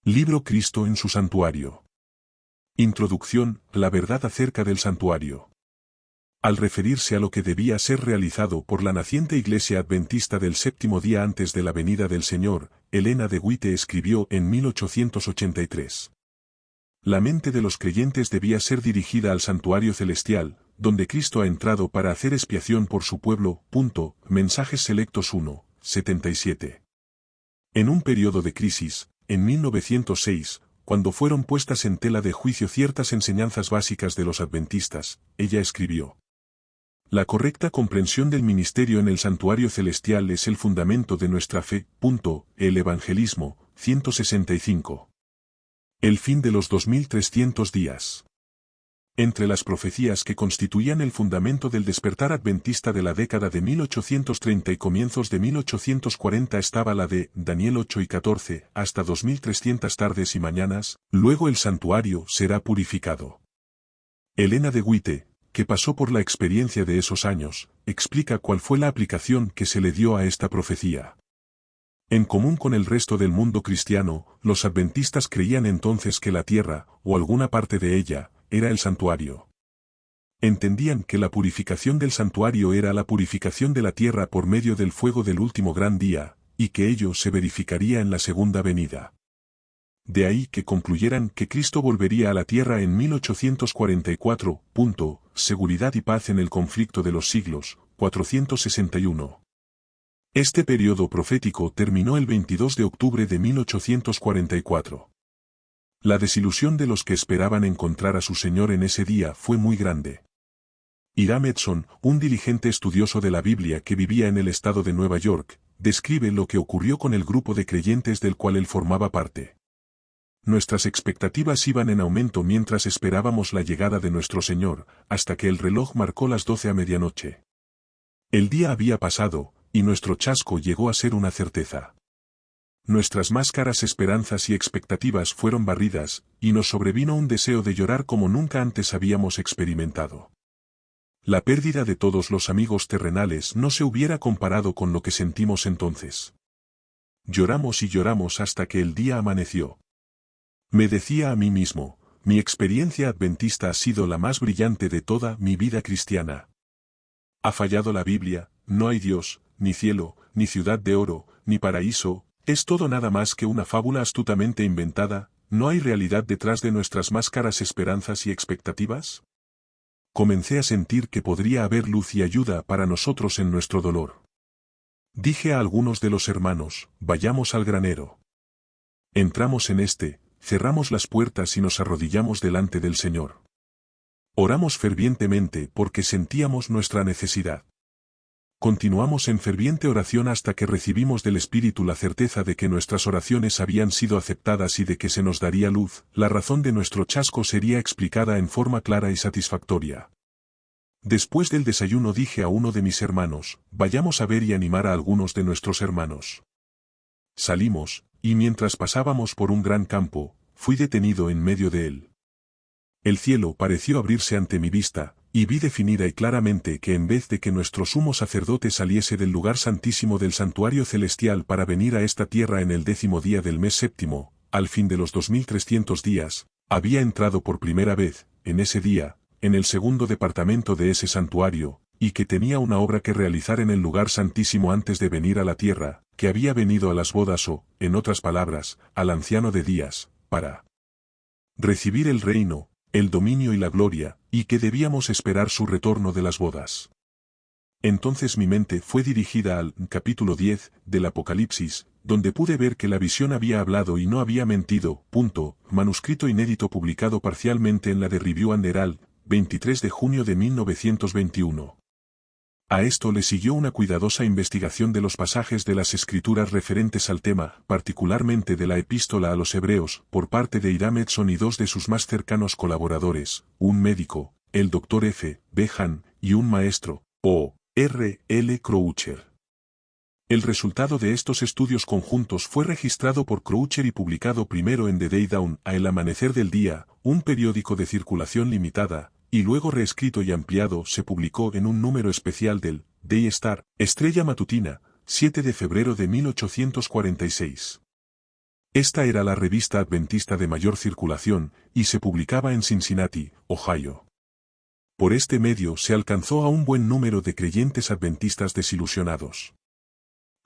Libro Cristo en su santuario. Introducción, la verdad acerca del santuario. Al referirse a lo que debía ser realizado por la naciente Iglesia Adventista del séptimo día antes de la venida del Señor, Elena de White escribió en 1883. La mente de los creyentes debía ser dirigida al santuario celestial, donde Cristo ha entrado para hacer expiación por su pueblo. Mensajes Selectos 1, 77. En un periodo de crisis, en 1906, cuando fueron puestas en tela de juicio ciertas enseñanzas básicas de los adventistas, ella escribió: la correcta comprensión del ministerio en el santuario celestial es el fundamento de nuestra fe. El Evangelismo, 165. El fin de los 2300 días. Entre las profecías que constituían el fundamento del despertar adventista de la década de 1830 y comienzos de 1840 estaba la de Daniel 8 y 14, hasta 2300 tardes y mañanas, luego el santuario será purificado. Elena de White, que pasó por la experiencia de esos años, explica cuál fue la aplicación que se le dio a esta profecía. En común con el resto del mundo cristiano, los adventistas creían entonces que la tierra, o alguna parte de ella, era el santuario. Entendían que la purificación del santuario era la purificación de la tierra por medio del fuego del último gran día, y que ello se verificaría en la segunda venida. De ahí que concluyeran que Cristo volvería a la tierra en 1844. Seguridad y paz en el conflicto de los siglos, 461. Este periodo profético terminó el 22 de octubre de 1844. La desilusión de los que esperaban encontrar a su Señor en ese día fue muy grande. Hiram Edson, un diligente estudioso de la Biblia que vivía en el estado de Nueva York, describe lo que ocurrió con el grupo de creyentes del cual él formaba parte. Nuestras expectativas iban en aumento mientras esperábamos la llegada de nuestro Señor, hasta que el reloj marcó las 12 a medianoche. El día había pasado, y nuestro chasco llegó a ser una certeza. Nuestras más caras esperanzas y expectativas fueron barridas, y nos sobrevino un deseo de llorar como nunca antes habíamos experimentado. La pérdida de todos los amigos terrenales no se hubiera comparado con lo que sentimos entonces. Lloramos y lloramos hasta que el día amaneció. Me decía a mí mismo, mi experiencia adventista ha sido la más brillante de toda mi vida cristiana. Ha fallado la Biblia, no hay Dios, ni cielo, ni ciudad de oro, ni paraíso. ¿Es todo nada más que una fábula astutamente inventada? ¿No hay realidad detrás de nuestras más caras esperanzas y expectativas? Comencé a sentir que podría haber luz y ayuda para nosotros en nuestro dolor. Dije a algunos de los hermanos, vayamos al granero. Entramos en este, cerramos las puertas y nos arrodillamos delante del Señor. Oramos fervientemente porque sentíamos nuestra necesidad. Continuamos en ferviente oración hasta que recibimos del Espíritu la certeza de que nuestras oraciones habían sido aceptadas y de que se nos daría luz. La razón de nuestro chasco sería explicada en forma clara y satisfactoria. Después del desayuno dije a uno de mis hermanos, vayamos a ver y animar a algunos de nuestros hermanos. Salimos, y mientras pasábamos por un gran campo, fui detenido en medio de él. El cielo pareció abrirse ante mi vista, y vi definida y claramente que en vez de que nuestro sumo sacerdote saliese del lugar santísimo del santuario celestial para venir a esta tierra en el 10º día del mes séptimo, al fin de los 2300 días, había entrado por primera vez, en ese día, en el segundo departamento de ese santuario, y que tenía una obra que realizar en el lugar santísimo antes de venir a la tierra, que había venido a las bodas o, en otras palabras, al anciano de días, para recibir el reino, el dominio y la gloria, y que debíamos esperar su retorno de las bodas. Entonces mi mente fue dirigida al capítulo 10 del Apocalipsis, donde pude ver que la visión había hablado y no había mentido. Manuscrito inédito publicado parcialmente en la de Review and Herald, 23 de junio de 1921. A esto le siguió una cuidadosa investigación de los pasajes de las Escrituras referentes al tema, particularmente de la Epístola a los Hebreos, por parte de Hiram Edson y dos de sus más cercanos colaboradores, un médico, el Dr. F. B. Hahn, y un maestro, O. R. L. Croucher. El resultado de estos estudios conjuntos fue registrado por Croucher y publicado primero en The Day Dawn, a El Amanecer del Día, un periódico de circulación limitada, y luego reescrito y ampliado se publicó en un número especial del Day Star, Estrella Matutina, 7 de febrero de 1846. Esta era la revista adventista de mayor circulación, y se publicaba en Cincinnati, Ohio. Por este medio se alcanzó a un buen número de creyentes adventistas desilusionados.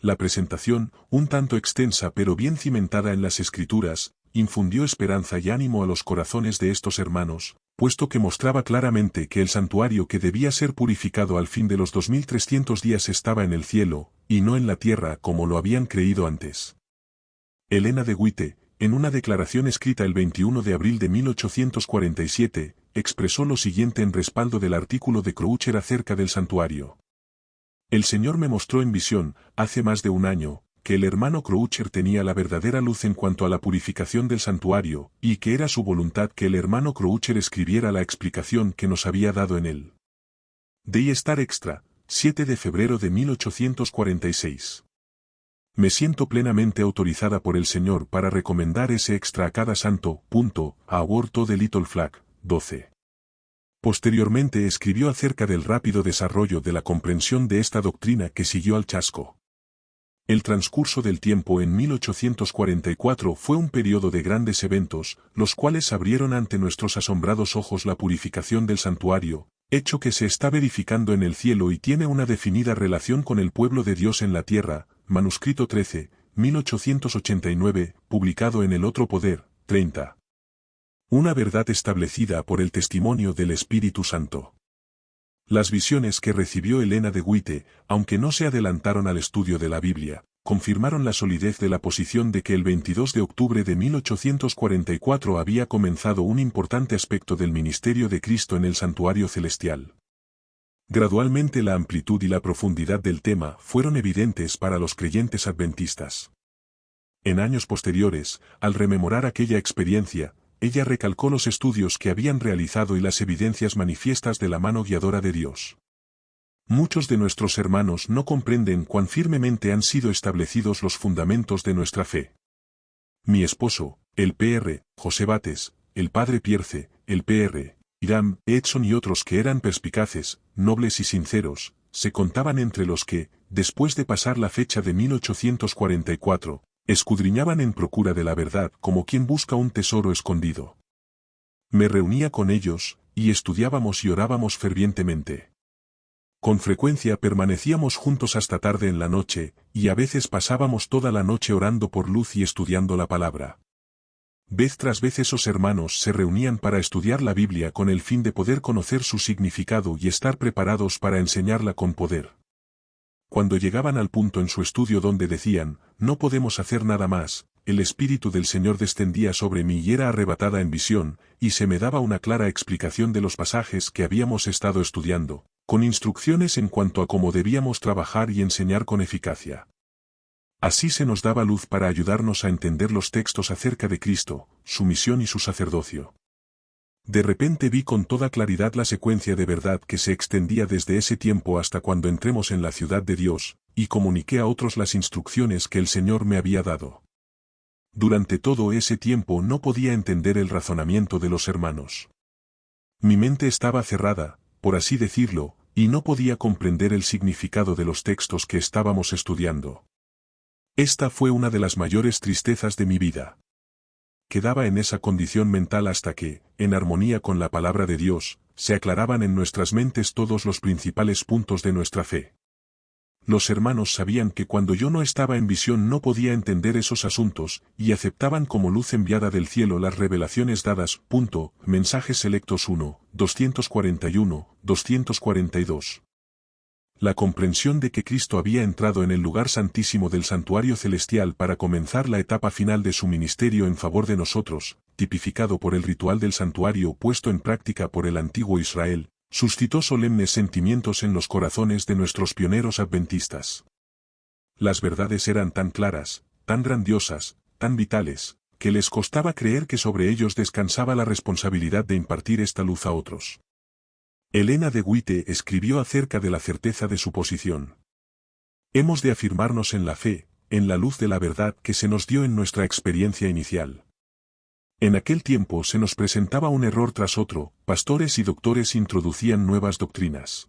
La presentación, un tanto extensa pero bien cimentada en las Escrituras, infundió esperanza y ánimo a los corazones de estos hermanos, puesto que mostraba claramente que el santuario que debía ser purificado al fin de los 2300 días estaba en el cielo, y no en la tierra como lo habían creído antes. Elena de White, en una declaración escrita el 21 de abril de 1847, expresó lo siguiente en respaldo del artículo de Croucher acerca del santuario. El Señor me mostró en visión, hace más de un año, que el hermano Croucher tenía la verdadera luz en cuanto a la purificación del santuario, y que era su voluntad que el hermano Croucher escribiera la explicación que nos había dado en él. Day Star Extra, 7 de febrero de 1846. Me siento plenamente autorizada por el Señor para recomendar ese extra a cada santo. A Word to the Little Flag, 12. Posteriormente escribió acerca del rápido desarrollo de la comprensión de esta doctrina que siguió al chasco. El transcurso del tiempo en 1844 fue un periodo de grandes eventos, los cuales abrieron ante nuestros asombrados ojos la purificación del santuario, hecho que se está verificando en el cielo y tiene una definida relación con el pueblo de Dios en la tierra. Manuscrito 13, 1889, publicado en El Otro Poder, 30. Una verdad establecida por el testimonio del Espíritu Santo. Las visiones que recibió Elena de White, aunque no se adelantaron al estudio de la Biblia, confirmaron la solidez de la posición de que el 22 de octubre de 1844 había comenzado un importante aspecto del ministerio de Cristo en el santuario celestial. Gradualmente la amplitud y la profundidad del tema fueron evidentes para los creyentes adventistas. En años posteriores, al rememorar aquella experiencia, ella recalcó los estudios que habían realizado y las evidencias manifiestas de la mano guiadora de Dios. Muchos de nuestros hermanos no comprenden cuán firmemente han sido establecidos los fundamentos de nuestra fe. Mi esposo, el Pr. José Bates, el padre Pierce, el Pr. Hiram Edson y otros que eran perspicaces, nobles y sinceros, se contaban entre los que, después de pasar la fecha de 1844, escudriñaban en procura de la verdad como quien busca un tesoro escondido. Me reunía con ellos, y estudiábamos y orábamos fervientemente. Con frecuencia permanecíamos juntos hasta tarde en la noche, y a veces pasábamos toda la noche orando por luz y estudiando la palabra. Vez tras vez esos hermanos se reunían para estudiar la Biblia con el fin de poder conocer su significado y estar preparados para enseñarla con poder. Cuando llegaban al punto en su estudio donde decían, no podemos hacer nada más, el Espíritu del Señor descendía sobre mí y era arrebatada en visión, y se me daba una clara explicación de los pasajes que habíamos estado estudiando, con instrucciones en cuanto a cómo debíamos trabajar y enseñar con eficacia. Así se nos daba luz para ayudarnos a entender los textos acerca de Cristo, su misión y su sacerdocio. De repente vi con toda claridad la secuencia de verdad que se extendía desde ese tiempo hasta cuando entremos en la ciudad de Dios, y comuniqué a otros las instrucciones que el Señor me había dado. Durante todo ese tiempo no podía entender el razonamiento de los hermanos. Mi mente estaba cerrada, por así decirlo, y no podía comprender el significado de los textos que estábamos estudiando. Esta fue una de las mayores tristezas de mi vida. Quedaba en esa condición mental hasta que, en armonía con la palabra de Dios, se aclaraban en nuestras mentes todos los principales puntos de nuestra fe. Los hermanos sabían que cuando yo no estaba en visión no podía entender esos asuntos, y aceptaban como luz enviada del cielo las revelaciones dadas. Mensajes selectos 1, 241, 242. La comprensión de que Cristo había entrado en el lugar santísimo del santuario celestial para comenzar la etapa final de su ministerio en favor de nosotros, tipificado por el ritual del santuario puesto en práctica por el antiguo Israel, suscitó solemnes sentimientos en los corazones de nuestros pioneros adventistas. Las verdades eran tan claras, tan grandiosas, tan vitales, que les costaba creer que sobre ellos descansaba la responsabilidad de impartir esta luz a otros. Elena de White escribió acerca de la certeza de su posición. Hemos de afirmarnos en la fe, en la luz de la verdad que se nos dio en nuestra experiencia inicial. En aquel tiempo se nos presentaba un error tras otro, pastores y doctores introducían nuevas doctrinas.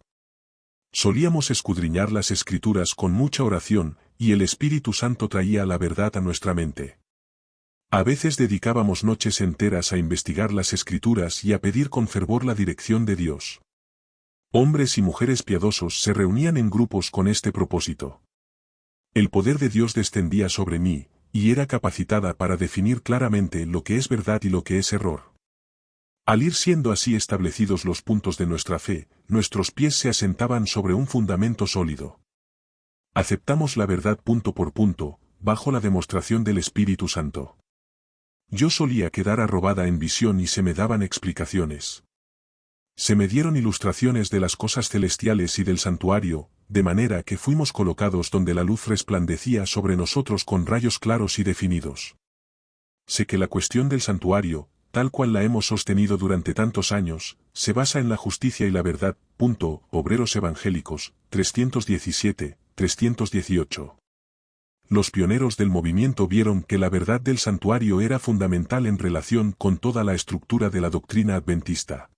Solíamos escudriñar las Escrituras con mucha oración, y el Espíritu Santo traía la verdad a nuestra mente. A veces dedicábamos noches enteras a investigar las Escrituras y a pedir con fervor la dirección de Dios. Hombres y mujeres piadosos se reunían en grupos con este propósito. El poder de Dios descendía sobre mí, y era capacitada para definir claramente lo que es verdad y lo que es error. Al ir siendo así establecidos los puntos de nuestra fe, nuestros pies se asentaban sobre un fundamento sólido. Aceptamos la verdad punto por punto, bajo la demostración del Espíritu Santo. Yo solía quedar arrobada en visión y se me daban explicaciones. Se me dieron ilustraciones de las cosas celestiales y del santuario, de manera que fuimos colocados donde la luz resplandecía sobre nosotros con rayos claros y definidos. Sé que la cuestión del santuario, tal cual la hemos sostenido durante tantos años, se basa en la justicia y la verdad. Obreros Evangélicos, 317-318. Los pioneros del movimiento vieron que la verdad del santuario era fundamental en relación con toda la estructura de la doctrina adventista.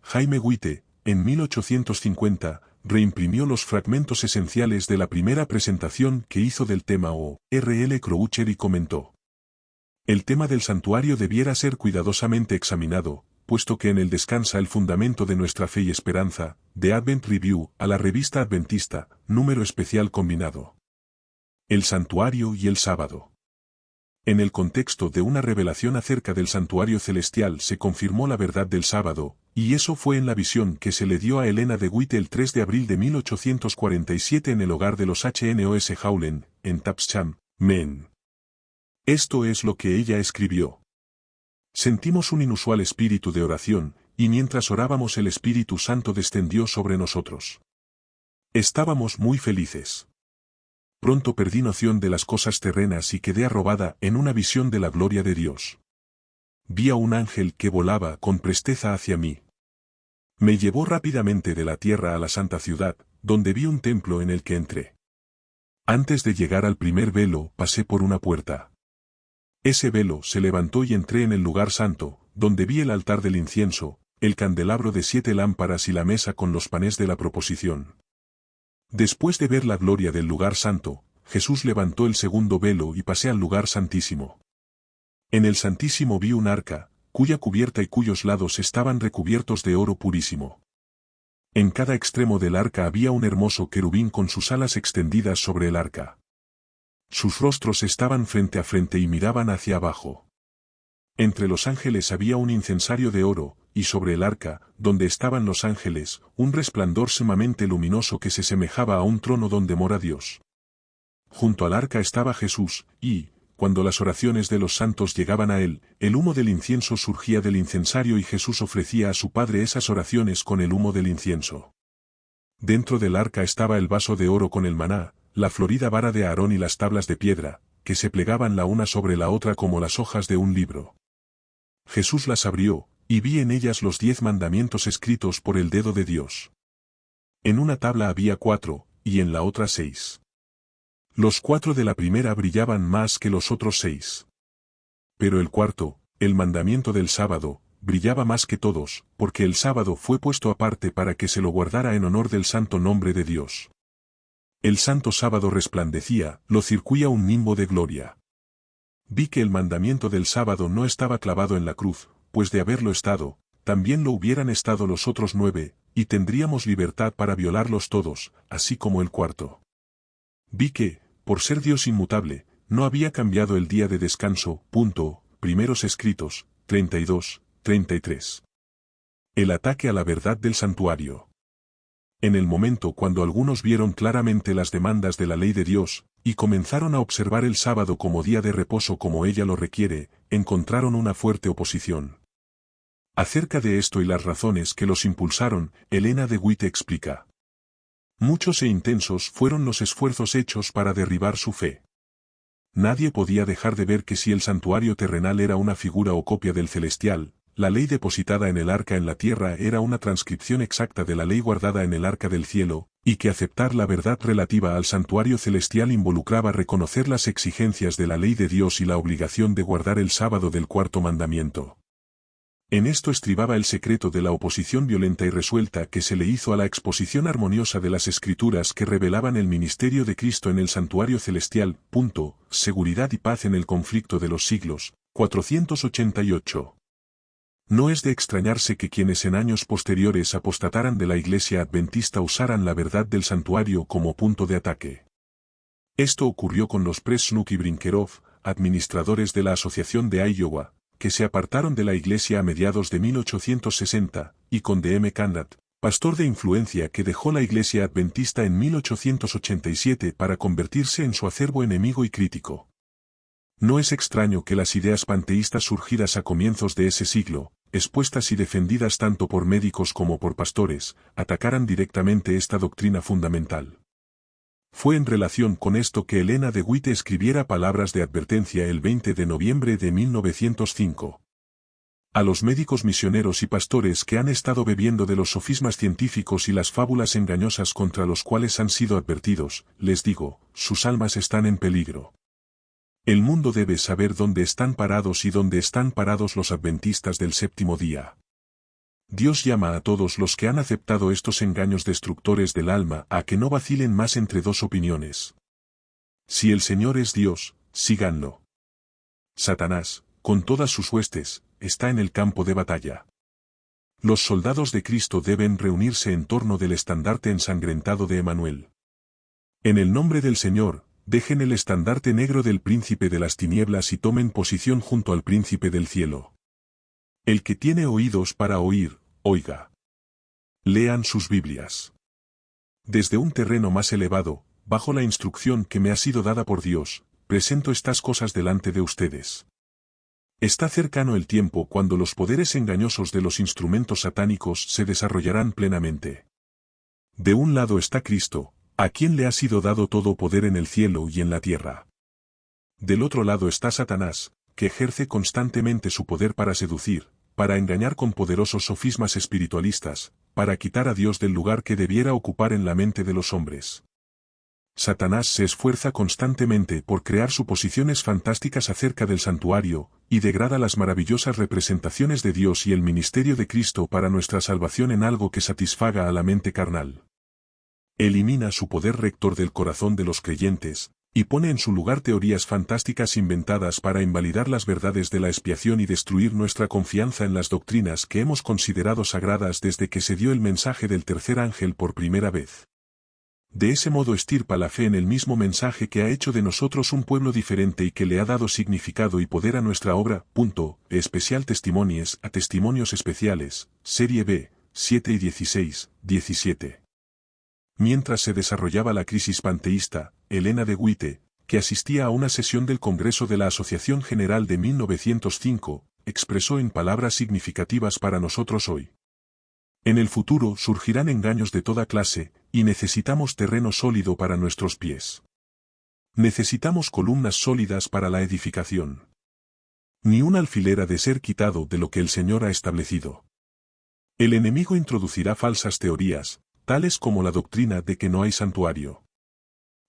Jaime Witte, en 1850, reimprimió los fragmentos esenciales de la primera presentación que hizo del tema R. L. Croucher y comentó: el tema del santuario debiera ser cuidadosamente examinado, puesto que en él descansa el fundamento de nuestra fe y esperanza. De Advent Review a la revista adventista, número especial combinado. El santuario y el sábado. En el contexto de una revelación acerca del santuario celestial se confirmó la verdad del sábado, y eso fue en la visión que se le dio a Helena de Witte el 3 de abril de 1847 en el hogar de los Hnos Howland, en Tabsham, Maine. Esto es lo que ella escribió. Sentimos un inusual espíritu de oración, y mientras orábamos el Espíritu Santo descendió sobre nosotros. Estábamos muy felices. Pronto perdí noción de las cosas terrenas y quedé arrobada en una visión de la gloria de Dios. Vi a un ángel que volaba con presteza hacia mí. Me llevó rápidamente de la tierra a la santa ciudad, donde vi un templo en el que entré. Antes de llegar al primer velo, pasé por una puerta. Ese velo se levantó y entré en el lugar santo, donde vi el altar del incienso, el candelabro de 7 lámparas y la mesa con los panes de la proposición. Después de ver la gloria del lugar santo, Jesús levantó el segundo velo y pasé al lugar santísimo. En el santísimo vi un arca, cuya cubierta y cuyos lados estaban recubiertos de oro purísimo. En cada extremo del arca había un hermoso querubín con sus alas extendidas sobre el arca. Sus rostros estaban frente a frente y miraban hacia abajo. Entre los ángeles había un incensario de oro, y sobre el arca, donde estaban los ángeles, un resplandor sumamente luminoso que se semejaba a un trono donde mora Dios. Junto al arca estaba Jesús, y, cuando las oraciones de los santos llegaban a él, el humo del incienso surgía del incensario y Jesús ofrecía a su Padre esas oraciones con el humo del incienso. Dentro del arca estaba el vaso de oro con el maná, la florida vara de Aarón y las tablas de piedra, que se plegaban la una sobre la otra como las hojas de un libro. Jesús las abrió, y vi en ellas los 10 mandamientos escritos por el dedo de Dios. En una tabla había 4, y en la otra 6. Los 4 de la primera brillaban más que los otros 6. Pero el cuarto, el mandamiento del sábado, brillaba más que todos, porque el sábado fue puesto aparte para que se lo guardara en honor del santo nombre de Dios. El santo sábado resplandecía, lo circuía un nimbo de gloria. Vi que el mandamiento del sábado no estaba clavado en la cruz, pues de haberlo estado, también lo hubieran estado los otros 9, y tendríamos libertad para violarlos todos, así como el cuarto. Vi que, por ser Dios inmutable, no había cambiado el día de descanso. Primeros Escritos, 32-33. El ataque a la verdad del santuario. En el momento cuando algunos vieron claramente las demandas de la ley de Dios, y comenzaron a observar el sábado como día de reposo como ella lo requiere, encontraron una fuerte oposición. Acerca de esto y las razones que los impulsaron, Helena de Witte explica: muchos e intensos fueron los esfuerzos hechos para derribar su fe. Nadie podía dejar de ver que si el santuario terrenal era una figura o copia del celestial, la ley depositada en el arca en la tierra era una transcripción exacta de la ley guardada en el arca del cielo, y que aceptar la verdad relativa al santuario celestial involucraba reconocer las exigencias de la ley de Dios y la obligación de guardar el sábado del cuarto mandamiento. En esto estribaba el secreto de la oposición violenta y resuelta que se le hizo a la exposición armoniosa de las Escrituras que revelaban el ministerio de Cristo en el santuario celestial. Seguridad y paz en el conflicto de los siglos. 488. No es de extrañarse que quienes en años posteriores apostataran de la Iglesia Adventista usaran la verdad del santuario como punto de ataque. Esto ocurrió con los Presnuk y Brinkerov, administradores de la Asociación de Iowa, que se apartaron de la Iglesia a mediados de 1860, y con D.M. Candat, pastor de influencia que dejó la Iglesia Adventista en 1887 para convertirse en su acerbo enemigo y crítico. No es extraño que las ideas panteístas surgidas a comienzos de ese siglo, expuestas y defendidas tanto por médicos como por pastores, atacaran directamente esta doctrina fundamental. Fue en relación con esto que Elena de Witte escribiera palabras de advertencia el 20 de noviembre de 1905. A los médicos misioneros y pastores que han estado bebiendo de los sofismas científicos y las fábulas engañosas contra los cuales han sido advertidos, les digo, sus almas están en peligro. El mundo debe saber dónde están parados y dónde están parados los adventistas del séptimo día. Dios llama a todos los que han aceptado estos engaños destructores del alma a que no vacilen más entre dos opiniones. Si el Señor es Dios, síganlo. Satanás, con todas sus huestes, está en el campo de batalla. Los soldados de Cristo deben reunirse en torno del estandarte ensangrentado de Emanuel. En el nombre del Señor, dejen el estandarte negro del príncipe de las tinieblas y tomen posición junto al príncipe del cielo. El que tiene oídos para oír, oiga. Lean sus Biblias. Desde un terreno más elevado, bajo la instrucción que me ha sido dada por Dios, presento estas cosas delante de ustedes. Está cercano el tiempo cuando los poderes engañosos de los instrumentos satánicos se desarrollarán plenamente. De un lado está Cristo, a quien le ha sido dado todo poder en el cielo y en la tierra. Del otro lado está Satanás, que ejerce constantemente su poder para seducir, para engañar con poderosos sofismas espiritualistas, para quitar a Dios del lugar que debiera ocupar en la mente de los hombres. Satanás se esfuerza constantemente por crear suposiciones fantásticas acerca del santuario, y degrada las maravillosas representaciones de Dios y el ministerio de Cristo para nuestra salvación en algo que satisfaga a la mente carnal. Elimina su poder rector del corazón de los creyentes, y pone en su lugar teorías fantásticas inventadas para invalidar las verdades de la expiación y destruir nuestra confianza en las doctrinas que hemos considerado sagradas desde que se dio el mensaje del tercer ángel por primera vez. De ese modo extirpa la fe en el mismo mensaje que ha hecho de nosotros un pueblo diferente y que le ha dado significado y poder a nuestra obra. Especial Testimonies a Testimonios Especiales, Serie B, 7 y 16, 17. Mientras se desarrollaba la crisis panteísta, Elena de Witte, que asistía a una sesión del Congreso de la Asociación General de 1905, expresó en palabras significativas para nosotros hoy. En el futuro surgirán engaños de toda clase, y necesitamos terreno sólido para nuestros pies. Necesitamos columnas sólidas para la edificación. Ni un alfiler ha de ser quitado de lo que el Señor ha establecido. El enemigo introducirá falsas teorías, tales como la doctrina de que no hay santuario.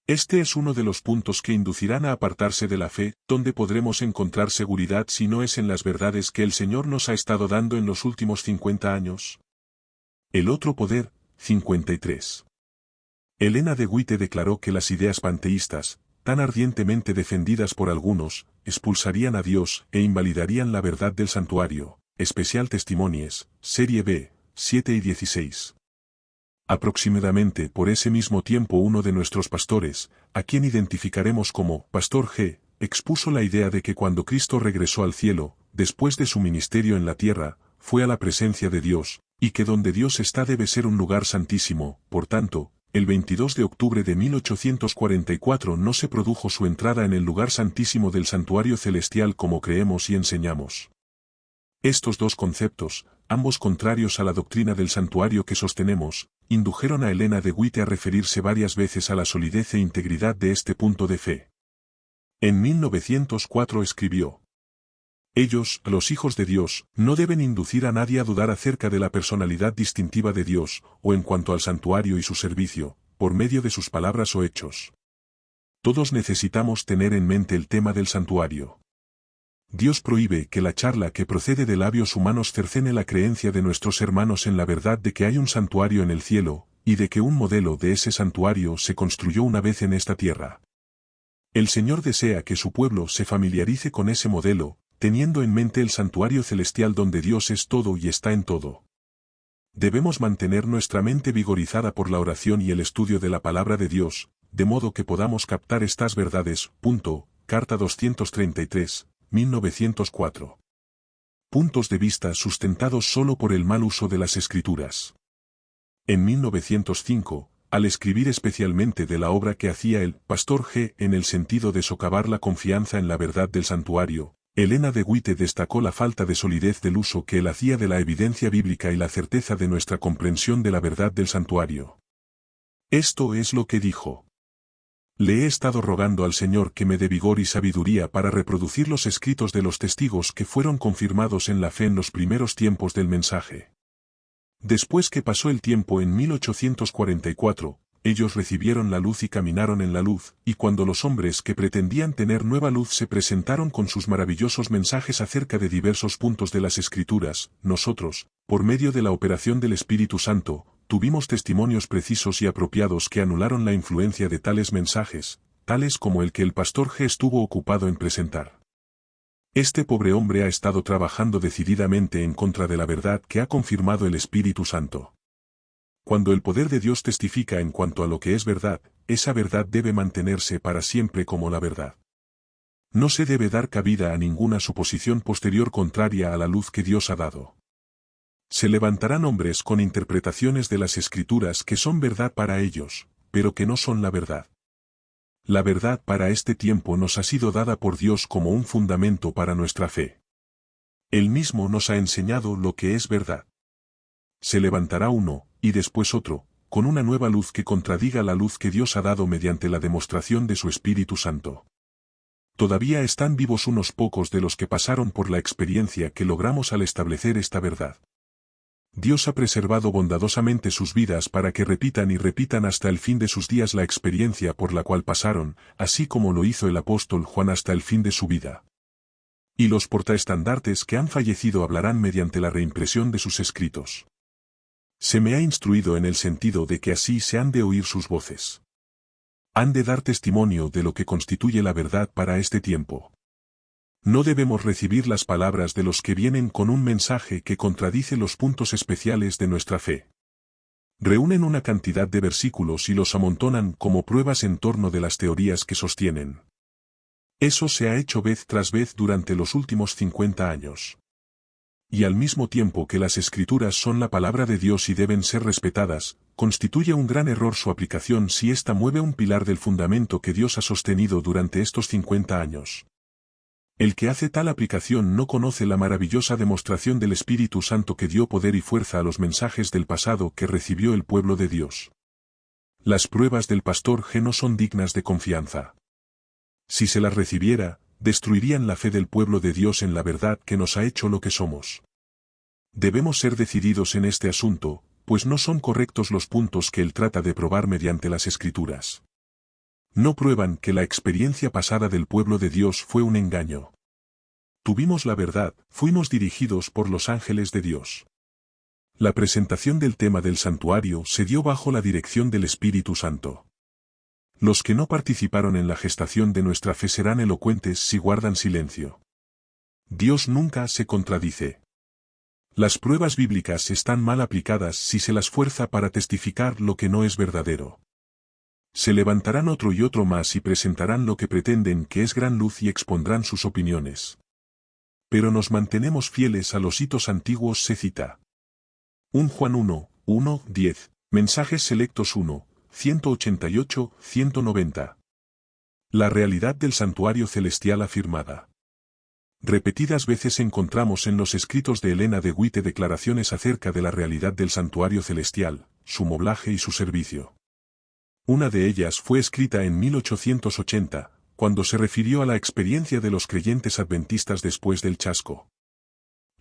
Este es uno de los puntos que inducirán a apartarse de la fe, donde podremos encontrar seguridad si no es en las verdades que el Señor nos ha estado dando en los últimos 50 años. El otro poder, 53. Elena de Witte declaró que las ideas panteístas, tan ardientemente defendidas por algunos, expulsarían a Dios e invalidarían la verdad del santuario. Especial Testimonies, Serie B, 7 y 16. Aproximadamente por ese mismo tiempo uno de nuestros pastores, a quien identificaremos como Pastor G., expuso la idea de que cuando Cristo regresó al cielo, después de su ministerio en la tierra, fue a la presencia de Dios, y que donde Dios está debe ser un lugar santísimo. Por tanto, el 22 de octubre de 1844 no se produjo su entrada en el lugar santísimo del santuario celestial como creemos y enseñamos. Estos dos conceptos, ambos contrarios a la doctrina del santuario que sostenemos, indujeron a Elena de Witte a referirse varias veces a la solidez e integridad de este punto de fe. En 1904 escribió: ellos, los hijos de Dios, no deben inducir a nadie a dudar acerca de la personalidad distintiva de Dios, o en cuanto al santuario y su servicio, por medio de sus palabras o hechos. Todos necesitamos tener en mente el tema del santuario. Dios prohíbe que la charla que procede de labios humanos cercene la creencia de nuestros hermanos en la verdad de que hay un santuario en el cielo, y de que un modelo de ese santuario se construyó una vez en esta tierra. El Señor desea que su pueblo se familiarice con ese modelo, teniendo en mente el santuario celestial donde Dios es todo y está en todo. Debemos mantener nuestra mente vigorizada por la oración y el estudio de la palabra de Dios, de modo que podamos captar estas verdades. Carta 233, 1904. Puntos de vista sustentados solo por el mal uso de las Escrituras. En 1905, al escribir especialmente de la obra que hacía el pastor G. en el sentido de socavar la confianza en la verdad del santuario, Elena de White destacó la falta de solidez del uso que él hacía de la evidencia bíblica y la certeza de nuestra comprensión de la verdad del santuario. Esto es lo que dijo. Le he estado rogando al Señor que me dé vigor y sabiduría para reproducir los escritos de los testigos que fueron confirmados en la fe en los primeros tiempos del mensaje. Después que pasó el tiempo en 1844, ellos recibieron la luz y caminaron en la luz, y cuando los hombres que pretendían tener nueva luz se presentaron con sus maravillosos mensajes acerca de diversos puntos de las Escrituras, nosotros, por medio de la operación del Espíritu Santo, tuvimos testimonios precisos y apropiados que anularon la influencia de tales mensajes, tales como el que el pastor G. estuvo ocupado en presentar. Este pobre hombre ha estado trabajando decididamente en contra de la verdad que ha confirmado el Espíritu Santo. Cuando el poder de Dios testifica en cuanto a lo que es verdad, esa verdad debe mantenerse para siempre como la verdad. No se debe dar cabida a ninguna suposición posterior contraria a la luz que Dios ha dado. Se levantarán hombres con interpretaciones de las Escrituras que son verdad para ellos, pero que no son la verdad. La verdad para este tiempo nos ha sido dada por Dios como un fundamento para nuestra fe. Él mismo nos ha enseñado lo que es verdad. Se levantará uno, y después otro, con una nueva luz que contradiga la luz que Dios ha dado mediante la demostración de su Espíritu Santo. Todavía están vivos unos pocos de los que pasaron por la experiencia que logramos al establecer esta verdad. Dios ha preservado bondadosamente sus vidas para que repitan y repitan hasta el fin de sus días la experiencia por la cual pasaron, así como lo hizo el apóstol Juan hasta el fin de su vida. Y los portaestandartes que han fallecido hablarán mediante la reimpresión de sus escritos. Se me ha instruido en el sentido de que así se han de oír sus voces. Han de dar testimonio de lo que constituye la verdad para este tiempo. No debemos recibir las palabras de los que vienen con un mensaje que contradice los puntos especiales de nuestra fe. Reúnen una cantidad de versículos y los amontonan como pruebas en torno de las teorías que sostienen. Eso se ha hecho vez tras vez durante los últimos 50 años. Y al mismo tiempo que las Escrituras son la palabra de Dios y deben ser respetadas, constituye un gran error su aplicación si ésta mueve un pilar del fundamento que Dios ha sostenido durante estos 50 años. El que hace tal aplicación no conoce la maravillosa demostración del Espíritu Santo que dio poder y fuerza a los mensajes del pasado que recibió el pueblo de Dios. Las pruebas del pastor G no son dignas de confianza. Si se las recibiera, destruirían la fe del pueblo de Dios en la verdad que nos ha hecho lo que somos. Debemos ser decididos en este asunto, pues no son correctos los puntos que él trata de probar mediante las Escrituras. No prueban que la experiencia pasada del pueblo de Dios fue un engaño. Tuvimos la verdad, fuimos dirigidos por los ángeles de Dios. La presentación del tema del santuario se dio bajo la dirección del Espíritu Santo. Los que no participaron en la gestación de nuestra fe serán elocuentes si guardan silencio. Dios nunca se contradice. Las pruebas bíblicas están mal aplicadas si se las fuerza para testificar lo que no es verdadero. Se levantarán otro y otro más y presentarán lo que pretenden que es gran luz y expondrán sus opiniones. Pero nos mantenemos fieles a los hitos antiguos. Se cita 1 Juan 1, 10, Mensajes Selectos 1, 188, 190. La realidad del santuario celestial afirmada. Repetidas veces encontramos en los escritos de Elena de White declaraciones acerca de la realidad del santuario celestial, su moblaje y su servicio. Una de ellas fue escrita en 1880, cuando se refirió a la experiencia de los creyentes adventistas después del chasco.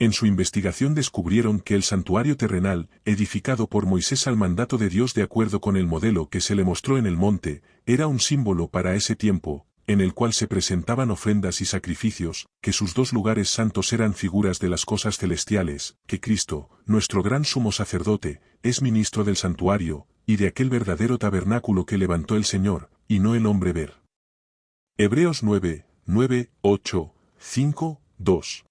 En su investigación descubrieron que el santuario terrenal, edificado por Moisés al mandato de Dios de acuerdo con el modelo que se le mostró en el monte, era un símbolo para ese tiempo, en el cual se presentaban ofrendas y sacrificios, que sus dos lugares santos eran figuras de las cosas celestiales, que Cristo, nuestro gran sumo sacerdote, es ministro del santuario, y de aquel verdadero tabernáculo que levantó el Señor, y no el hombre ver. Hebreos 9, 8, 5, 2.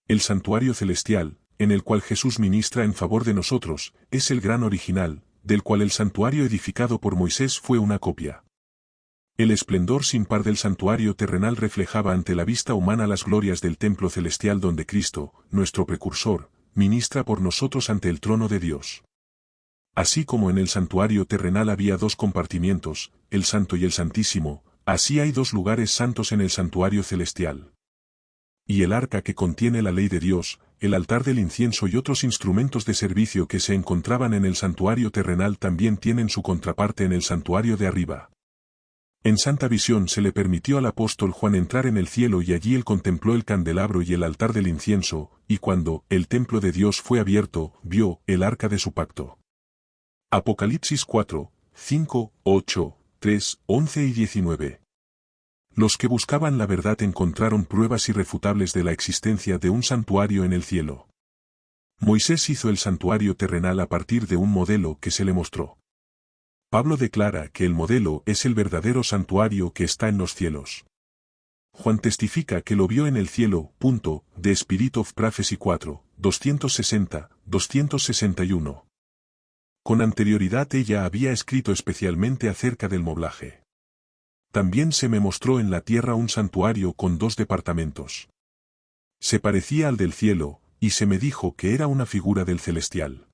El santuario celestial, en el cual Jesús ministra en favor de nosotros, es el gran original, del cual el santuario edificado por Moisés fue una copia. El esplendor sin par del santuario terrenal reflejaba ante la vista humana las glorias del templo celestial donde Cristo, nuestro precursor, ministra por nosotros ante el trono de Dios. Así como en el santuario terrenal había dos compartimientos, el Santo y el Santísimo, así hay dos lugares santos en el santuario celestial. Y el arca que contiene la ley de Dios, el altar del incienso y otros instrumentos de servicio que se encontraban en el santuario terrenal también tienen su contraparte en el santuario de arriba. En santa visión se le permitió al apóstol Juan entrar en el cielo y allí él contempló el candelabro y el altar del incienso, y cuando el templo de Dios fue abierto, vio el arca de su pacto. Apocalipsis 4, 5, 8, 3, 11 y 19. Los que buscaban la verdad encontraron pruebas irrefutables de la existencia de un santuario en el cielo. Moisés hizo el santuario terrenal a partir de un modelo que se le mostró. Pablo declara que el modelo es el verdadero santuario que está en los cielos. Juan testifica que lo vio en el cielo. The Spirit of Prophecy 4, 260, 261. Con anterioridad ella había escrito especialmente acerca del moblaje. También se me mostró en la tierra un santuario con dos departamentos. Se parecía al del cielo, y se me dijo que era una figura del celestial.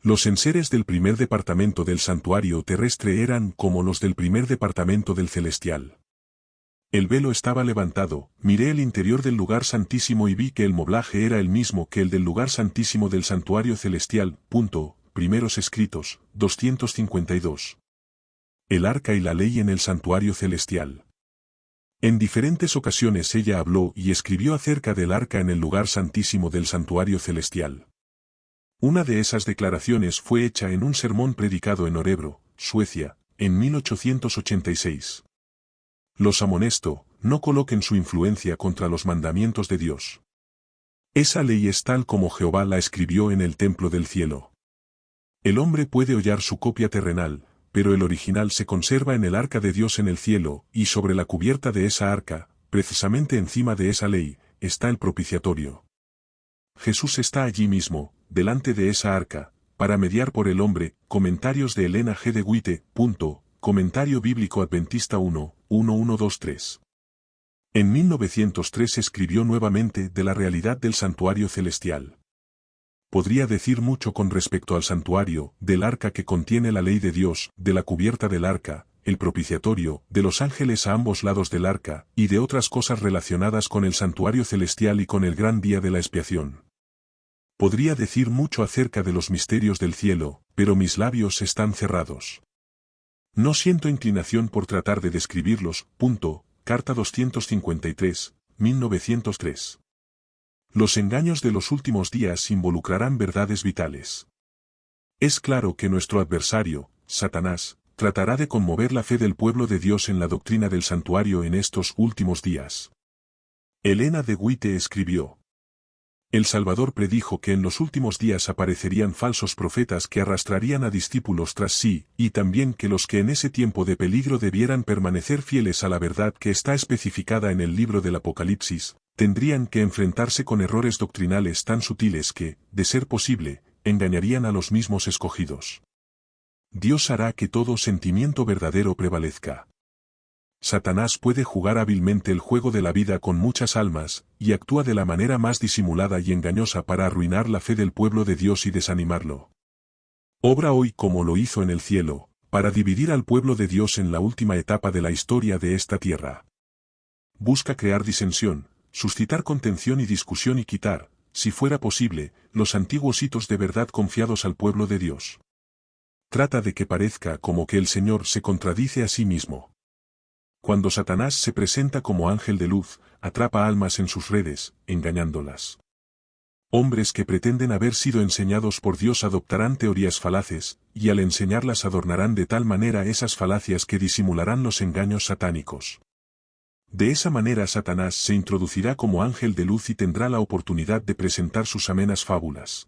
Los enseres del primer departamento del santuario terrestre eran como los del primer departamento del celestial. El velo estaba levantado, miré el interior del lugar santísimo y vi que el moblaje era el mismo que el del lugar santísimo del santuario celestial. Primeros escritos, 252. El arca y la ley en el santuario celestial. En diferentes ocasiones ella habló y escribió acerca del arca en el lugar santísimo del santuario celestial. Una de esas declaraciones fue hecha en un sermón predicado en Örebro, Suecia, en 1886. Los amonesto, no coloquen su influencia contra los mandamientos de Dios. Esa ley es tal como Jehová la escribió en el templo del cielo. El hombre puede hollar su copia terrenal, pero el original se conserva en el arca de Dios en el cielo, y sobre la cubierta de esa arca, precisamente encima de esa ley, está el propiciatorio. Jesús está allí mismo, delante de esa arca, para mediar por el hombre. Comentarios de Elena G. de Witte. Comentario Bíblico Adventista 1, 1123. En 1903 escribió nuevamente de la realidad del santuario celestial. Podría decir mucho con respecto al santuario, del arca que contiene la ley de Dios, de la cubierta del arca, el propiciatorio, de los ángeles a ambos lados del arca, y de otras cosas relacionadas con el santuario celestial y con el gran día de la expiación. Podría decir mucho acerca de los misterios del cielo, pero mis labios están cerrados. No siento inclinación por tratar de describirlos. Carta 253, 1903. Los engaños de los últimos días involucrarán verdades vitales. Es claro que nuestro adversario, Satanás, tratará de conmover la fe del pueblo de Dios en la doctrina del santuario en estos últimos días. Elena de Witte escribió: El Salvador predijo que en los últimos días aparecerían falsos profetas que arrastrarían a discípulos tras sí, y también que los que en ese tiempo de peligro debieran permanecer fieles a la verdad que está especificada en el libro del Apocalipsis, tendrían que enfrentarse con errores doctrinales tan sutiles que, de ser posible, engañarían a los mismos escogidos. Dios hará que todo sentimiento verdadero prevalezca. Satanás puede jugar hábilmente el juego de la vida con muchas almas, y actúa de la manera más disimulada y engañosa para arruinar la fe del pueblo de Dios y desanimarlo. Obra hoy como lo hizo en el cielo, para dividir al pueblo de Dios en la última etapa de la historia de esta tierra. Busca crear disensión, suscitar contención y discusión y quitar, si fuera posible, los antiguos hitos de verdad confiados al pueblo de Dios. Trata de que parezca como que el Señor se contradice a sí mismo. Cuando Satanás se presenta como ángel de luz, atrapa almas en sus redes, engañándolas. Hombres que pretenden haber sido enseñados por Dios adoptarán teorías falaces, y al enseñarlas adornarán de tal manera esas falacias que disimularán los engaños satánicos. De esa manera Satanás se introducirá como ángel de luz y tendrá la oportunidad de presentar sus amenas fábulas.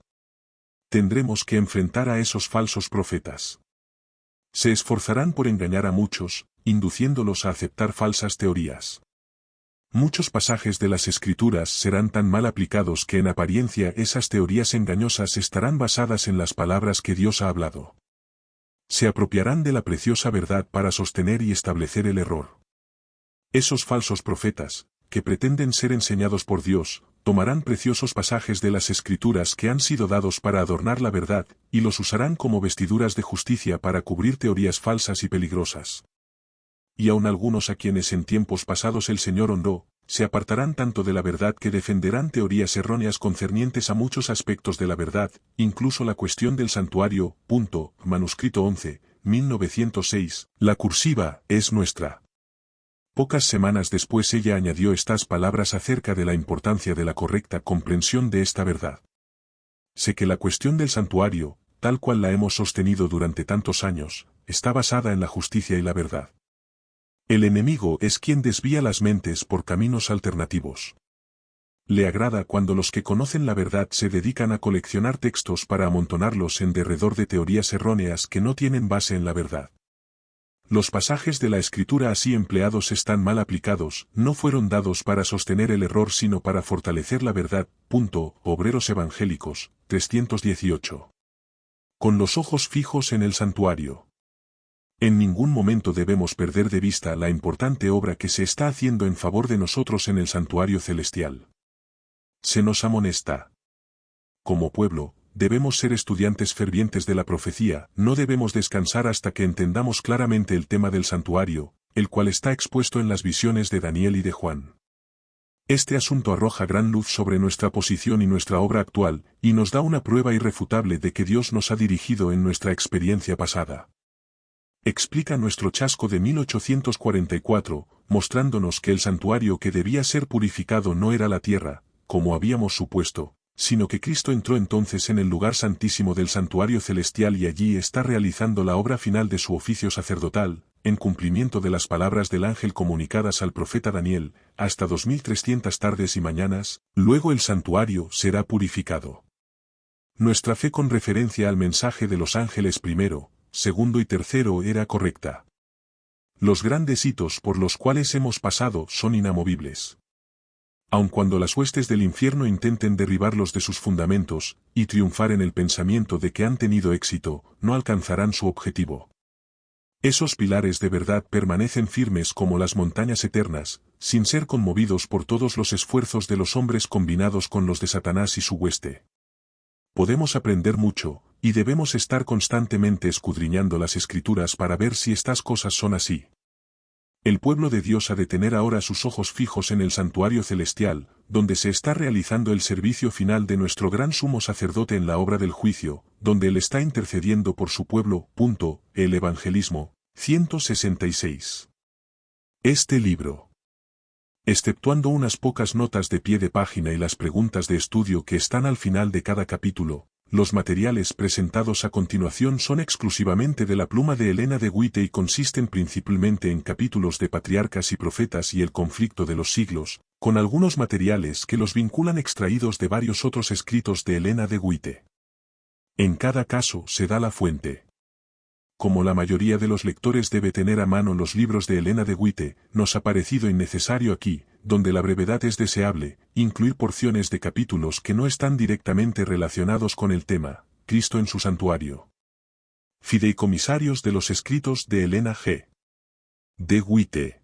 Tendremos que enfrentar a esos falsos profetas. Se esforzarán por engañar a muchos, induciéndolos a aceptar falsas teorías. Muchos pasajes de las Escrituras serán tan mal aplicados que en apariencia esas teorías engañosas estarán basadas en las palabras que Dios ha hablado. Se apropiarán de la preciosa verdad para sostener y establecer el error. Esos falsos profetas, que pretenden ser enseñados por Dios, tomarán preciosos pasajes de las Escrituras que han sido dados para adornar la verdad, y los usarán como vestiduras de justicia para cubrir teorías falsas y peligrosas. Y aun algunos a quienes en tiempos pasados el Señor honró, se apartarán tanto de la verdad que defenderán teorías erróneas concernientes a muchos aspectos de la verdad, incluso la cuestión del santuario. Manuscrito 11, 1906, la cursiva, es nuestra. Pocas semanas después ella añadió estas palabras acerca de la importancia de la correcta comprensión de esta verdad. Sé que la cuestión del santuario, tal cual la hemos sostenido durante tantos años, está basada en la justicia y la verdad. El enemigo es quien desvía las mentes por caminos alternativos. Le agrada cuando los que conocen la verdad se dedican a coleccionar textos para amontonarlos en derredor de teorías erróneas que no tienen base en la verdad. Los pasajes de la Escritura así empleados están mal aplicados, no fueron dados para sostener el error sino para fortalecer la verdad. Obreros Evangélicos, 318. Con los ojos fijos en el santuario. En ningún momento debemos perder de vista la importante obra que se está haciendo en favor de nosotros en el santuario celestial. Se nos amonesta. Como pueblo, debemos ser estudiantes fervientes de la profecía, no debemos descansar hasta que entendamos claramente el tema del santuario, el cual está expuesto en las visiones de Daniel y de Juan. Este asunto arroja gran luz sobre nuestra posición y nuestra obra actual, y nos da una prueba irrefutable de que Dios nos ha dirigido en nuestra experiencia pasada. Explica nuestro chasco de 1844, mostrándonos que el santuario que debía ser purificado no era la tierra, como habíamos supuesto, sino que Cristo entró entonces en el lugar santísimo del santuario celestial y allí está realizando la obra final de su oficio sacerdotal, en cumplimiento de las palabras del ángel comunicadas al profeta Daniel, hasta 2300 tardes y mañanas, luego el santuario será purificado. Nuestra fe con referencia al mensaje de los ángeles primero, segundo y tercero era correcta. Los grandes hitos por los cuales hemos pasado son inamovibles. Aun cuando las huestes del infierno intenten derribarlos de sus fundamentos, y triunfar en el pensamiento de que han tenido éxito, no alcanzarán su objetivo. Esos pilares de verdad permanecen firmes como las montañas eternas, sin ser conmovidos por todos los esfuerzos de los hombres combinados con los de Satanás y su hueste. Podemos aprender mucho, y debemos estar constantemente escudriñando las Escrituras para ver si estas cosas son así. El pueblo de Dios ha de tener ahora sus ojos fijos en el santuario celestial, donde se está realizando el servicio final de nuestro gran sumo sacerdote en la obra del juicio, donde él está intercediendo por su pueblo. El Evangelismo, 166. Este libro, exceptuando unas pocas notas de pie de página y las preguntas de estudio que están al final de cada capítulo, los materiales presentados a continuación son exclusivamente de la pluma de Elena de White y consisten principalmente en capítulos de patriarcas y profetas y el conflicto de los siglos, con algunos materiales que los vinculan extraídos de varios otros escritos de Elena de White. En cada caso se da la fuente. Como la mayoría de los lectores debe tener a mano los libros de Elena de White, nos ha parecido innecesario aquí, donde la brevedad es deseable, incluir porciones de capítulos que no están directamente relacionados con el tema, Cristo en su santuario. Fideicomisarios de los escritos de Elena G. de White.